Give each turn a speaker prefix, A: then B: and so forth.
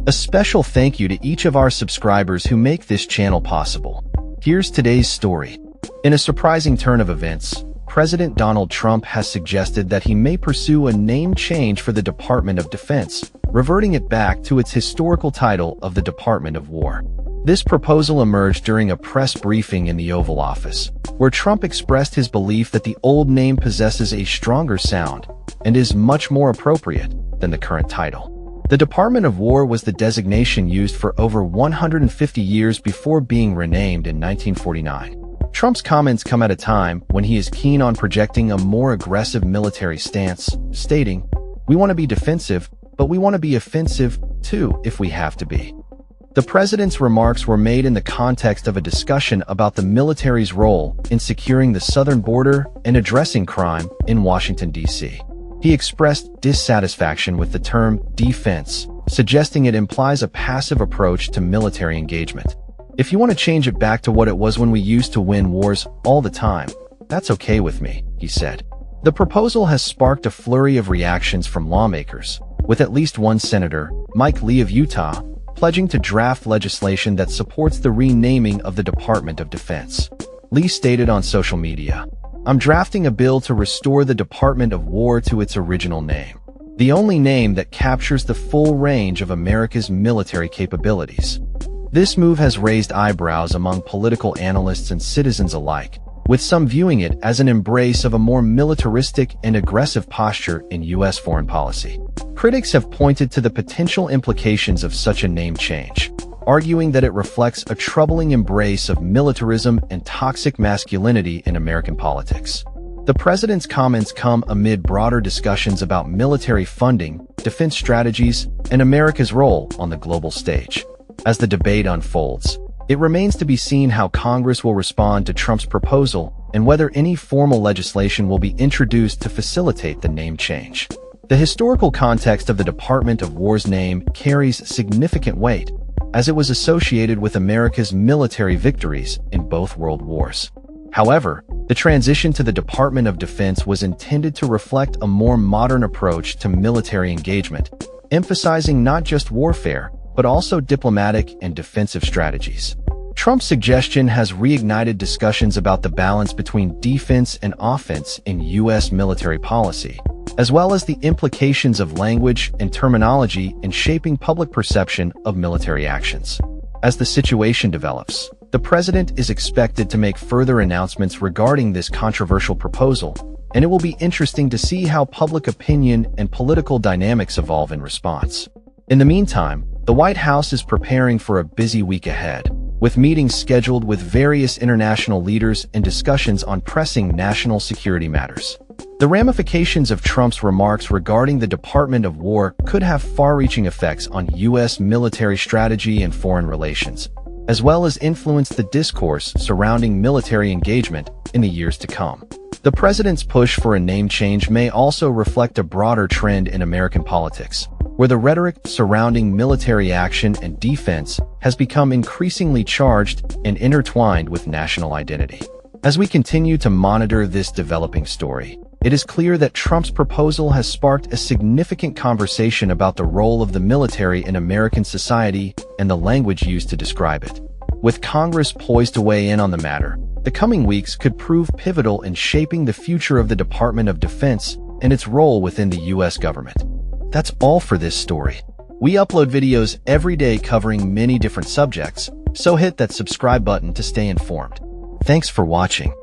A: A special thank you to each of our subscribers who make this channel possible. Here's today's story. In a surprising turn of events, President Donald Trump has suggested that he may pursue a name change for the Department of Defense, reverting it back to its historical title of the Department of War. This proposal emerged during a press briefing in the Oval Office, where Trump expressed his belief that the old name possesses a stronger sound and is much more appropriate than the current title. The Department of War was the designation used for over 150 years before being renamed in 1949. Trump's comments come at a time when he is keen on projecting a more aggressive military stance, stating, "We want to be defensive, but we want to be offensive, too, if we have to be." The president's remarks were made in the context of a discussion about the military's role in securing the southern border and addressing crime in Washington, D.C. He expressed dissatisfaction with the term defense, suggesting it implies a passive approach to military engagement. "If you want to change it back to what it was when we used to win wars all the time, that's okay with me," he said. The proposal has sparked a flurry of reactions from lawmakers, with at least one senator, Mike Lee of Utah, pledging to draft legislation that supports the renaming of the Department of Defense. Lee stated on social media, "I'm drafting a bill to restore the Department of War to its original name, the only name that captures the full range of America's military capabilities." This move has raised eyebrows among political analysts and citizens alike, with some viewing it as an embrace of a more militaristic and aggressive posture in U.S. foreign policy. Critics have pointed to the potential implications of such a name change, arguing that it reflects a troubling embrace of militarism and toxic masculinity in American politics. The president's comments come amid broader discussions about military funding, defense strategies, and America's role on the global stage. As the debate unfolds, it remains to be seen how Congress will respond to Trump's proposal and whether any formal legislation will be introduced to facilitate the name change. The historical context of the Department of War's name carries significant weight, as it was associated with America's military victories in both world wars. However, the transition to the Department of Defense was intended to reflect a more modern approach to military engagement, emphasizing not just warfare, but also diplomatic and defensive strategies. Trump's suggestion has reignited discussions about the balance between defense and offense in U.S. military policy, as well as the implications of language and terminology in shaping public perception of military actions. As the situation develops, the president is expected to make further announcements regarding this controversial proposal, and it will be interesting to see how public opinion and political dynamics evolve in response. In the meantime, the White House is preparing for a busy week ahead, with meetings scheduled with various international leaders and discussions on pressing national security matters. The ramifications of Trump's remarks regarding the Department of War could have far-reaching effects on U.S. military strategy and foreign relations, as well as influence the discourse surrounding military engagement in the years to come. The president's push for a name change may also reflect a broader trend in American politics, where the rhetoric surrounding military action and defense has become increasingly charged and intertwined with national identity. As we continue to monitor this developing story, it is clear that Trump's proposal has sparked a significant conversation about the role of the military in American society and the language used to describe it. With Congress poised to weigh in on the matter, the coming weeks could prove pivotal in shaping the future of the Department of Defense and its role within the U.S. government. That's all for this story. We upload videos every day covering many different subjects, so hit that subscribe button to stay informed. Thanks for watching.